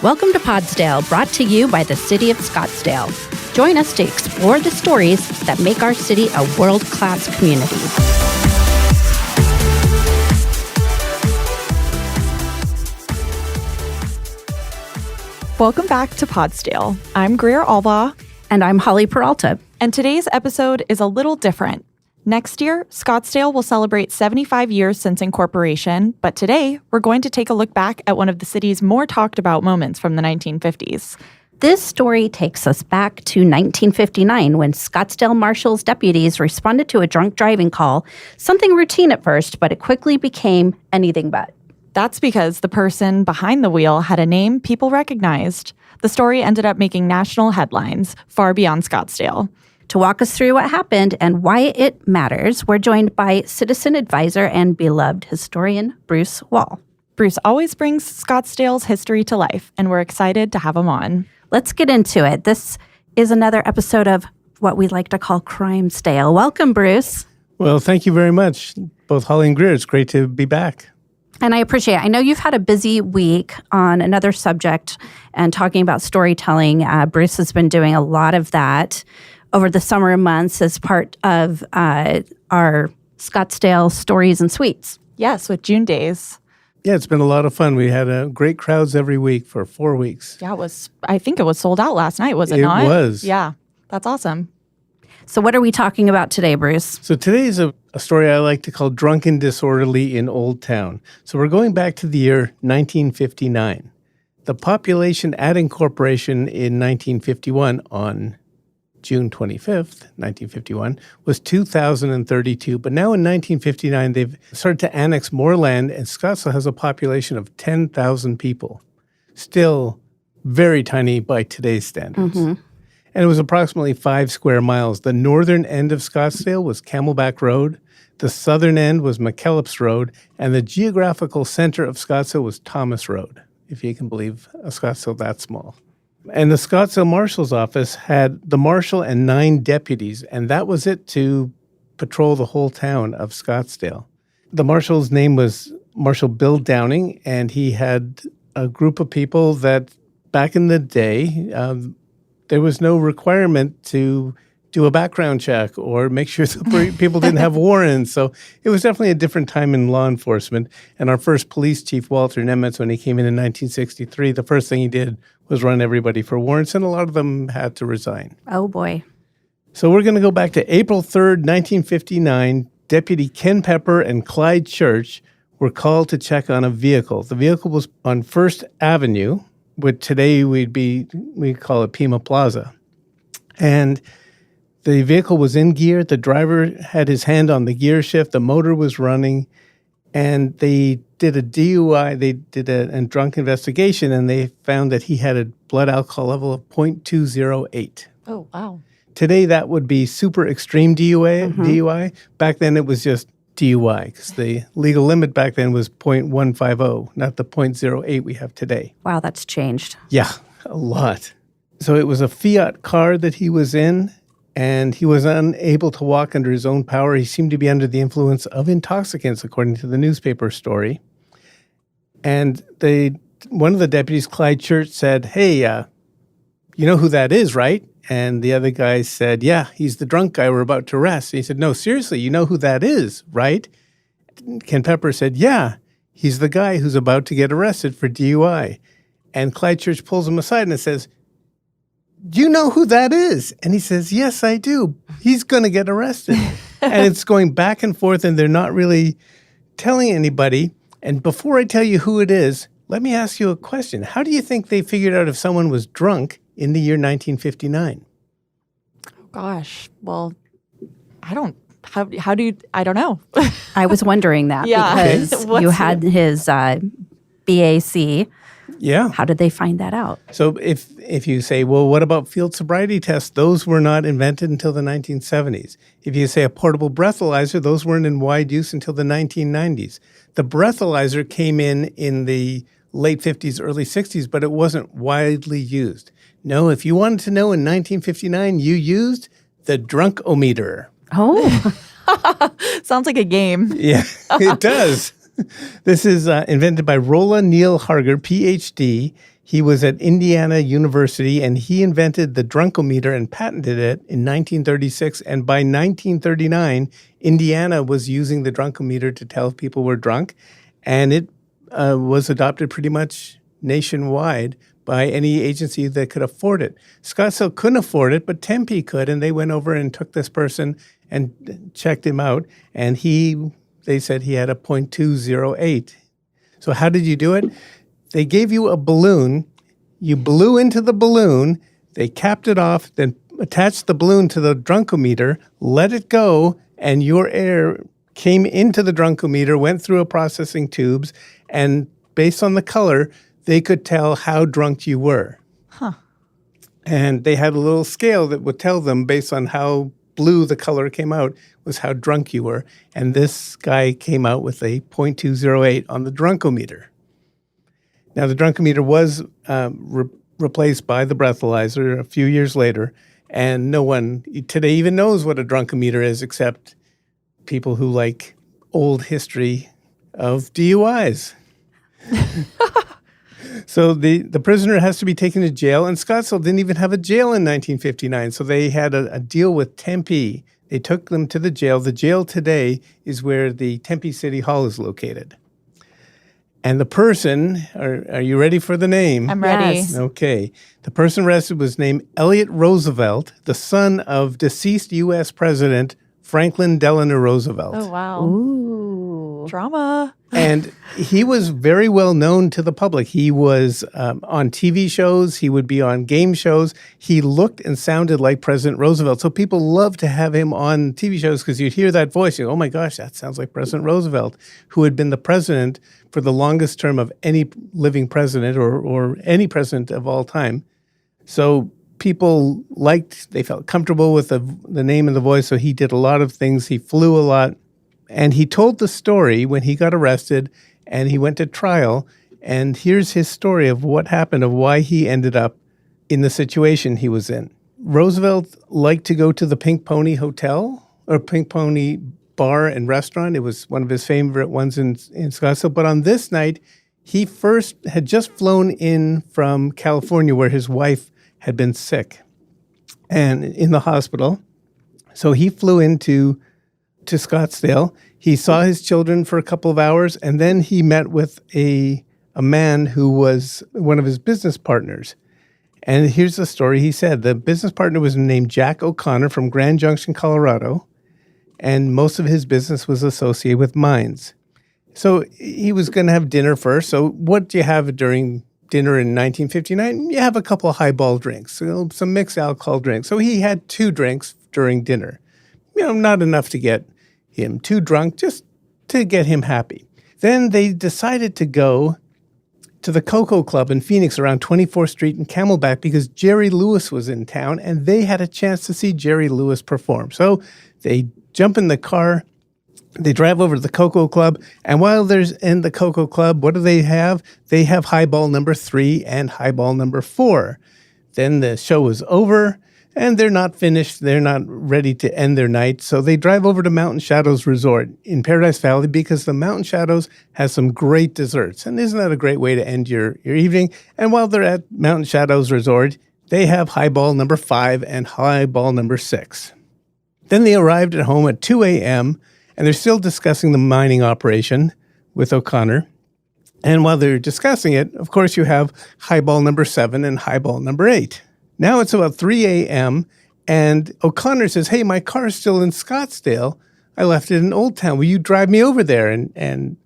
Welcome to Podsdale, brought to you by the City of Scottsdale. Join us to explore the stories that make our city a world-class community. Welcome back to Podsdale. I'm Greer Albaugh. And I'm Holly Peralta. And today's episode is a little different. Next year, Scottsdale will celebrate 75 years since incorporation, but today we're going to take a look back at one of the city's more talked about moments from the 1950s. This story takes us back to 1959 when Scottsdale Marshal's deputies responded to a drunk driving call, something routine at first, but it quickly became anything but. That's because the person behind the wheel had a name people recognized. The story ended up making national headlines far beyond Scottsdale. To walk us through what happened and why it matters, we're joined by citizen advisor and beloved historian Bruce Wall. Bruce always brings Scottsdale's history to life, and we're excited to have him on. Let's get into it. This is another episode of what we like to call Crimesdale. Welcome, Bruce. Well, thank you very much, both Holly and Greer. It's great to be back. And I appreciate it. I know you've had a busy week on another subject and talking about storytelling. Bruce has been doing a lot of that over the summer months as part of our Scottsdale Stories and Sweets. Yes, with June Days. Yeah, it's been a lot of fun. We had great crowds every week for 4 weeks. Yeah, I think it was sold out last night, was it not? It was. Yeah, that's awesome. So what are we talking about today, Bruce? So today is a story I like to call Drunk and Disorderly in Old Town. So we're going back to the year 1959. The population at incorporation in 1951 on June 25th, 1951, was 2,032. But now in 1959, they've started to annex more land, and Scottsdale has a population of 10,000 people. Still very tiny by today's standards. Mm-hmm. And it was approximately 5 square miles. The northern end of Scottsdale was Camelback Road. The southern end was McKellips Road. And the geographical center of Scottsdale was Thomas Road, if you can believe a Scottsdale that small. And the Scottsdale Marshal's office had the Marshal and 9 deputies, and that was it to patrol the whole town of Scottsdale. The Marshal's name was Marshal Bill Downing, and he had a group of people that back in the day, there was no requirement to do a background check or make sure that people didn't have warrants. So it was definitely a different time in law enforcement. And our first police chief, Walter Nemetz, when he came in 1963, the first thing he did was run everybody for warrants, and a lot of them had to resign. Oh, boy. So we're going to go back to April 3rd, 1959. Deputy Ken Pepper and Clyde Church were called to check on a vehicle. The vehicle was on First Avenue, which today we call it Pima Plaza. And the vehicle was in gear. The driver had his hand on the gear shift. The motor was running. And they did a DUI. They did a drunk investigation, and they found that he had a blood alcohol level of 0.208. Oh, wow. Today, that would be super extreme DUI. Back then, it was just DUI, because the legal limit back then was 0.150, not the 0.08 we have today. Wow, that's changed. Yeah, a lot. So it was a Fiat car that he was in, and he was unable to walk under his own power. He seemed to be under the influence of intoxicants, according to the newspaper story. And one of the deputies, Clyde Church, said, "Hey, you know who that is, right?" And the other guy said, "Yeah, he's the drunk guy we're about to arrest." And he said, "No, seriously, you know who that is, right?" Ken Pepper said, "Yeah, he's the guy who's about to get arrested for DUI." And Clyde Church pulls him aside and says, "Do you know who that is?" And he says, "Yes, I do. He's going to get arrested." And it's going back and forth, and they're not really telling anybody. And before I tell you who it is, let me ask you a question. How do you think they figured out if someone was drunk in the year 1959? Oh, gosh. Well, I don't know. I was wondering that because you had his BAC. Yeah. How did they find that out? So if you say, well, what about field sobriety tests? Those were not invented until the 1970s. If you say a portable breathalyzer, those weren't in wide use until the 1990s. The breathalyzer came in the late 50s, early 60s, but it wasn't widely used. No, if you wanted to know in 1959, you used the drunk-o-meter. Oh. Sounds like a game. Yeah, it does. This is invented by Rolla Neil Harger, Ph.D. He was at Indiana University, and he invented the drunkometer and patented it in 1936. And by 1939, Indiana was using the drunkometer to tell if people were drunk, and it was adopted pretty much nationwide by any agency that could afford it. Scottsdale couldn't afford it, but Tempe could, and they went over and took this person and checked him out, and they said he had a .208. So how did you do it? They gave you a balloon. You blew into the balloon. They capped it off, then attached the balloon to the drunkometer, let it go, and your air came into the drunkometer, went through a processing tubes, and based on the color, they could tell how drunk you were. Huh. And they had a little scale that would tell them based on how blue the color came out was how drunk you were. And this guy came out with a .208 on the drunkometer. Now, the drunkometer was replaced by the breathalyzer a few years later, and no one today even knows what a drunkometer is except people who like old history of DUIs. So the prisoner has to be taken to jail, and Scottsdale didn't even have a jail in 1959, so they had a deal with Tempe. They took them to the jail. The jail today is where the Tempe City Hall is located. And the person, are you ready for the name? I'm ready. Yes. Okay. The person arrested was named Elliot Roosevelt, the son of deceased U.S. President Franklin Delano Roosevelt. Oh, wow. Ooh. Drama. And he was very well known to the public. He was on TV shows. He would be on game shows. He looked and sounded like President Roosevelt. So people loved to have him on TV shows because you'd hear that voice. You go, oh, my gosh, that sounds like President Roosevelt, who had been the president for the longest term of any living president or any president of all time. So people they felt comfortable with the name and the voice. So he did a lot of things. He flew a lot. And he told the story when he got arrested and he went to trial. And here's his story of what happened, of why he ended up in the situation he was in. Roosevelt liked to go to the Pink Pony Hotel or Pink Pony Bar and Restaurant. It was one of his favorite ones in Scottsdale. But on this night, he first had just flown in from California where his wife had been sick and in the hospital. So he flew into Scottsdale. He saw his children for a couple of hours, and then he met with a man who was one of his business partners. And here's the story. He said the business partner was named Jack O'Connor from Grand Junction, Colorado, and most of his business was associated with mines. So he was going to have dinner first. So what do you have during dinner in 1959? You have a couple of highball drinks, some mixed alcohol drinks. So he had 2 drinks during dinner. Not enough to get him too drunk, just to get him happy. Then they decided to go to the Cocoa Club in Phoenix around 24th Street and Camelback because Jerry Lewis was in town and they had a chance to see Jerry Lewis perform. So they jump in the car, they drive over to the Cocoa Club, and while they're in the Cocoa Club, what do they have? They have highball number 3 and highball number 4. Then the show is over. And they're not finished. They're not ready to end their night. So they drive over to Mountain Shadows Resort in Paradise Valley because the Mountain Shadows has some great desserts. And isn't that a great way to end your evening? And while they're at Mountain Shadows Resort, they have highball number 5 and highball number 6. Then they arrived at home at 2 a.m. and they're still discussing the mining operation with O'Connor. And while they're discussing it, of course, you have highball number 7 and highball number 8. Now it's about 3 a.m., and O'Connor says, hey, my car is still in Scottsdale. I left it in Old Town. Will you drive me over there? And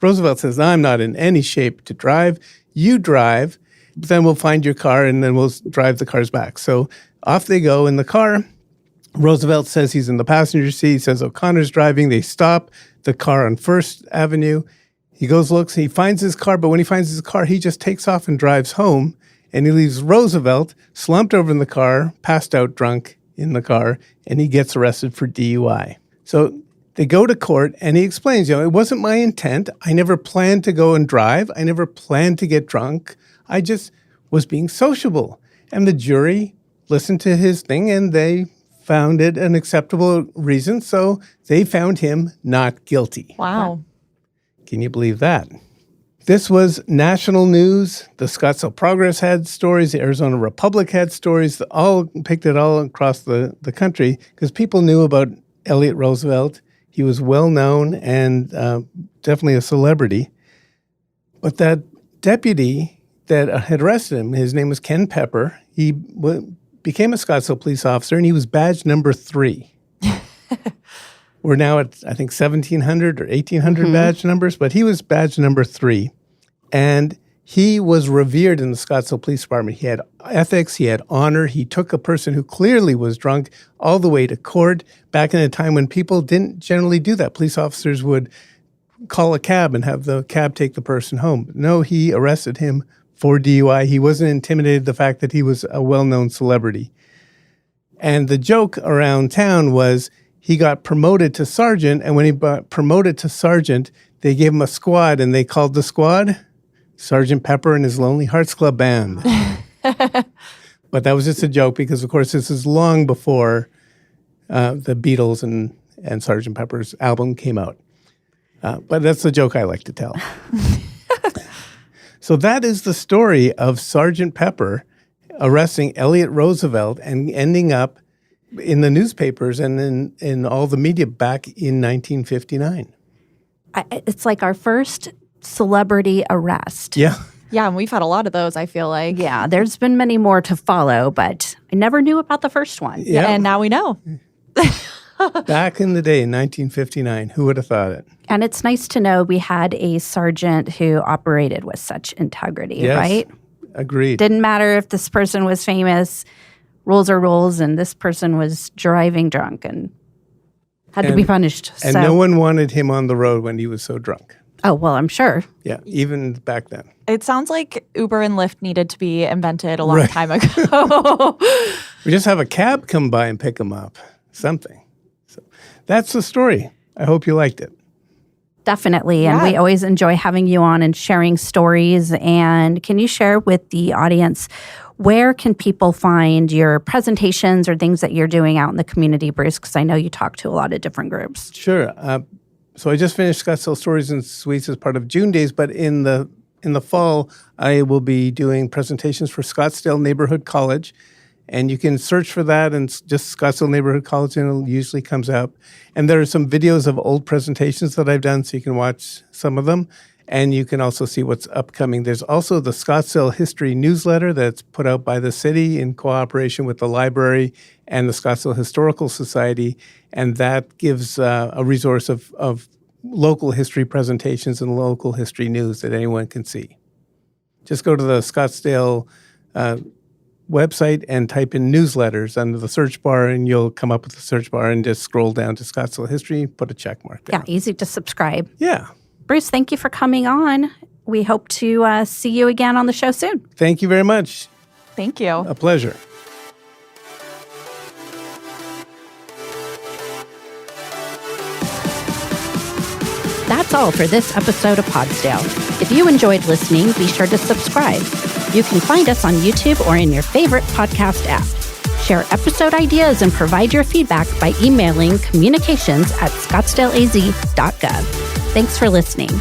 Roosevelt says, I'm not in any shape to drive. You drive, then we'll find your car, and then we'll drive the cars back. So off they go in the car. Roosevelt says he's in the passenger seat. He says O'Connor's driving. They stop the car on First Avenue. He goes, looks, he finds his car, but when he finds his car, he just takes off and drives home. And he leaves Roosevelt slumped over in the car, passed out drunk in the car, and he gets arrested for DUI. So they go to court, and he explains, it wasn't my intent. I never planned to go and drive. I never planned to get drunk. I just was being sociable. And the jury listened to his thing, and they found it an acceptable reason. So they found him not guilty. Wow. Can you believe that? This was national news. The Scottsdale Progress had stories. The Arizona Republic had stories. All picked it all across the country because people knew about Elliott Roosevelt. He was well known and definitely a celebrity. But that deputy that had arrested him, his name was Ken Pepper. He became a Scottsdale police officer, and he was badge number 3. We're now at, I think, 1,700 or 1,800 badge numbers, but he was badge number 3. And he was revered in the Scottsdale Police Department. He had ethics, he had honor. He took a person who clearly was drunk all the way to court back in a time when people didn't generally do that. Police officers would call a cab and have the cab take the person home. No, he arrested him for DUI. He wasn't intimidated the fact that he was a well-known celebrity. And the joke around town was he got promoted to sergeant, and when he got promoted to sergeant, they gave him a squad, and they called the squad Sergeant Pepper and his Lonely Hearts Club Band. But that was just a joke because, of course, this is long before the Beatles and Sergeant Pepper's album came out. But that's the joke I like to tell. So that is the story of Sergeant Pepper arresting Elliott Roosevelt and ending up in the newspapers and in all the media back in 1959. It's like our first celebrity arrest. Yeah. Yeah, and we've had a lot of those, I feel like. Yeah, there's been many more to follow, but I never knew about the first one. Yeah. And now we know. Back in the day, in 1959, who would have thought it? And it's nice to know we had a sergeant who operated with such integrity, Yes. Right? Agreed. Didn't matter if this person was famous, rules are rules, and this person was driving drunk and had to be punished. And no one wanted him on the road when he was so drunk. Oh, well, I'm sure. Yeah, even back then. It sounds like Uber and Lyft needed to be invented a long time ago. We just have a cab come by and pick him up. Something. So that's the story. I hope you liked it. Definitely. And Yeah. we always enjoy having you on and sharing stories. And can you share with the audience, where can people find your presentations or things that you're doing out in the community, Bruce? Because I know you talk to a lot of different groups. Sure. So I just finished Scottsdale Stories and Sweets as part of June Days, but in the fall, I will be doing presentations for Scottsdale Neighborhood College. And you can search for that and just Scottsdale Neighborhood College, and it usually comes up. And there are some videos of old presentations that I've done, so you can watch some of them. And you can also see what's upcoming. There's also the Scottsdale History newsletter that's put out by the city in cooperation with the library and the Scottsdale Historical Society. And that gives a resource of local history presentations and local history news that anyone can see. Just go to the Scottsdale website and type in newsletters under the search bar, and you'll come up with the search bar and just scroll down to Scottsdale History, put a check mark there. Yeah, easy to subscribe. Yeah. Bruce, thank you for coming on. We hope to see you again on the show soon. Thank you very much. Thank you. A pleasure. That's all for this episode of Podsdale. If you enjoyed listening, be sure to subscribe. You can find us on YouTube or in your favorite podcast app. Share episode ideas and provide your feedback by emailing communications@scottsdaleaz.gov. Thanks for listening.